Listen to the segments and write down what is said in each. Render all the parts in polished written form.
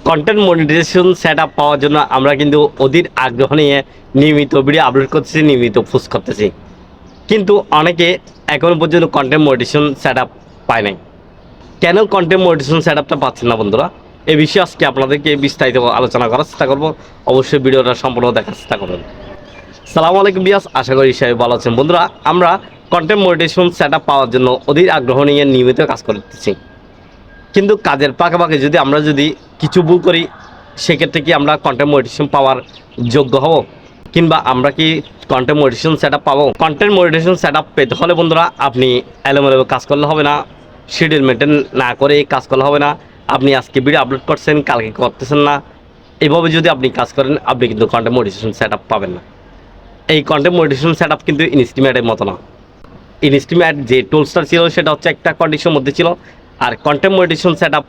Content monetization setup পাওয়ার জন্য আমরা কিন্তু অধীর আগ্রহ নিয়ে নিয়মিত ভিডিও আপলোড করতেছি, নিয়মিত পোস্ট করতেছি, কিন্তু অনেকে এখনো পর্যন্ত কন্টেন্ট মনিটাইজেশন সেটআপ পায় নাই। কেন কন্টেন্ট মনিটাইজেশন সেটআপটা পাচ্ছেন না বন্ধুরা, এই বিষয়ে আজকে আপনাদেরকে বিস্তারিত আলোচনা করার চেষ্টা করব। অবশ্যই ভিডিওটা সম্পূর্ণ দেখার চেষ্টা করবেন। সালামু আলাইকুম বিয়াস, আশা করি সবাই ভালো আছেন। বন্ধুরা, আমরা কন্টেন্ট মনিটাইজেশন সেটআপ পাওয়ার জন্য অধীর আগ্রহ নিয়ে নিয়মিত কাজ করতেছি, কিন্তু কাজের পাশাপাশি যদি আমরা কিছু ভুল করি, সেক্ষেত্রে কি আমরা কন্টেন্ট মনিটাইজেশন পাওয়ার যোগ্য হব, কিংবা আমরা কি কন্টেন্ট মনিটাইজেশন সেটআপ পাবো? কন্টেন্ট মনিটাইজেশন সেটআপ পেতে হলে বন্ধুরা, আপনি এলোমেলো কাজ করলে হবে না, শিডিউল মেনটেন না করে কাজ করলে হবে না। আপনি আজকে ভিডিও আপলোড করছেন, কালকে করতেছেন না, এইভাবে যদি আপনি কাজ করেন, আপনি কিন্তু কন্টেন্ট মনিটাইজেশন সেটআপ পাবেন না। এই কন্টেন্ট মনিটাইজেশন সেটআপ কিন্তু ইনস্টিমেটের মতো না। ইনস্টিমেট যে টুলসটা ছিল সেটা হচ্ছে একটা কন্ডিশনের মধ্যে ছিল, আর কন্টেন্ট মনিটাইজেশন সেটআপ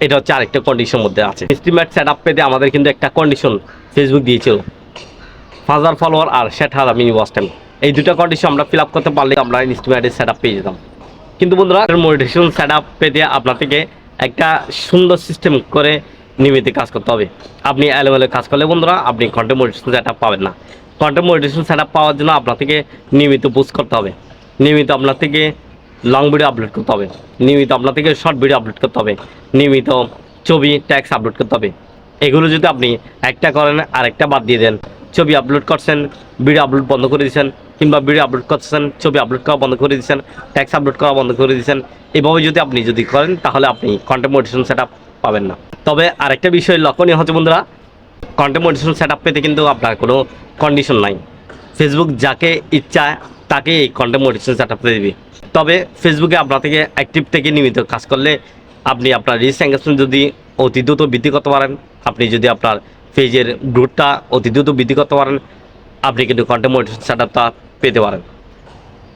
এটা হচ্ছে আরেকটা কন্ডিশনের মধ্যে আছে। ইনস্টিমেট সেটআপ পেতে আমাদের কিন্তু একটা কন্ডিশন ফেসবুক দিয়েছিল, 5000 ফলোয়ার আর 60,000 মিনি ওয়াচ টাইম। এই দুটো কন্ডিশন আমরা ফিল আপ করতে পারলে আমরা ইনস্টিমেটের সেটআপ পেয়ে যেতাম। কিন্তু বন্ধুরা, মনিটাইজেশন সেটআপ পেতে আপনার থেকে একটা সুন্দর সিস্টেম করে নিয়মিত কাজ করতে হবে। আপনি এলোমেলো কাজ করলে বন্ধুরা, আপনি কন্টেন্ট মনিটাইজেশন সেটআপ পাবেন না। কন্টেন্ট মনিটাইজেশন সেটআপ পাওয়ার জন্য আপনার থেকে নিয়মিত পোস্ট করতে হবে, নিয়মিত আপনার থেকে লং ভিডিও আপলোড করতে হবে, নিয়মিত আপনার থেকে শর্ট ভিডিও আপলোড করতে হবে, নিয়মিত ছবি ট্যাক্স আপলোড করতে হবে। এগুলো যদি আপনি একটা করেন আর একটা বাদ দিয়ে দেন, ছবি আপলোড করছেন, ভিডিও আপলোড বন্ধ করে দিয়েছেন, কিংবা ভিডিও আপলোড করছেন, ছবি আপলোড করা বন্ধ করে দিয়েছেন, ট্যাক্স আপলোড করা বন্ধ করে দিয়েছেন, এভাবে যদি করেন, তাহলে আপনি কন্টেন্ট মনিটাইজেশন সেটআপ পাবেন না। তবে আরেকটা বিষয় লক্ষণীয় হচ্ছে বন্ধুরা, কন্টেন্ট মনিটাইজেশন সেটআপ পেতে কিন্তু আপনার কোনো কন্ডিশন নাই। ফেসবুক যাকে ইচ্ছা তাকে এই কন্টেন্ট মনিটাইজেশন সেটআপ দেবে। তবে ফেসবুকে আপনার থেকে অ্যাক্টিভ থেকে নিয়মিত কাজ করলে আপনি আপনার রিচ এঙ্গেজমেন্ট যদি অতি দ্রুত বৃদ্ধি করতে পারেন, আপনি যদি আপনার পেজের গ্রোথটা অতি দ্রুত বৃদ্ধি করতে পারেন, আপনি কিন্তু কন্টেন্ট মনিটাইজেশন সেটআপটা পেতে পারেন।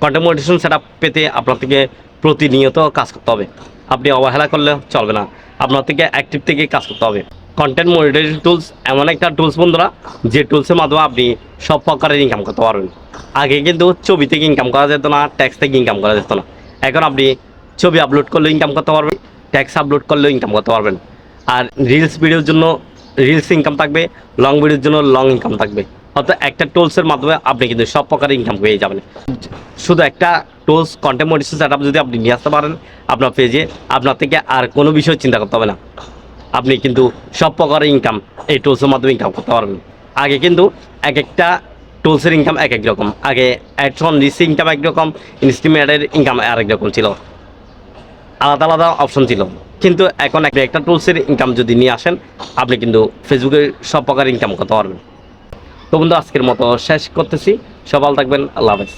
কন্টেন্ট মনিটাইজেশন সেটআপ পেতে আপনার থেকে প্রতিনিয়ত কাজ করতে হবে। আপনি অবহেলা করলে চলবে না, আপনার থেকে অ্যাক্টিভ থেকে কাজ করতে হবে। কন্টেন্ট মনিটাইজেশন টুলস এমন একটা টুলস বন্ধুরা, যে টুলসের মাধ্যমে আপনি সব প্রকারের ইনকাম করতে পারবেন। আগে কিন্তু ছবি থেকে ইনকাম করা যেত না, ট্যাক্স থেকে ইনকাম করা যেত না। এখন আপনি ছবি আপলোড করলেও ইনকাম করতে পারবেন, ট্যাক্স আপলোড করলেও ইনকাম করতে পারবেন। আর রিলস ভিডিওর জন্য রিলস ইনকাম থাকবে, লং ভিডিওর জন্য লং ইনকাম থাকবে। অর্থাৎ একটা টুলসের মাধ্যমে আপনি কিন্তু সব প্রকারের ইনকাম পেয়ে যাবেন। শুধু একটা টুলস কন্টেন্ট মনিটাইজেশন সেটআপ যদি আপনি নিয়ে আসতে পারেন আপনার পেজে, আপনার থেকে আর কোনো বিষয় চিন্তা করতে হবে না। আপনি কিন্তু সব প্রকারের ইনকাম এই টুলসের মাধ্যমে ইনকাম করতে পারবেন। আগে কিন্তু এক একটা টুলসের ইনকাম এক এক রকম, আগে অ্যাডস অন রিচ ইনকাম একরকম, ইনস্টিমেটের ইনকাম আরেক রকম ছিল, আলাদা আলাদা অপশন ছিল। কিন্তু এখন একটা টুলসের ইনকাম যদি নিয়ে আসেন, আপনি কিন্তু ফেসবুকে সব প্রকার ইনকাম করতে পারবেন। তো বন্ধু, আজকের মতো শেষ করতেছি। সব ভালো থাকবেন, আল্লাহ হাফেজ।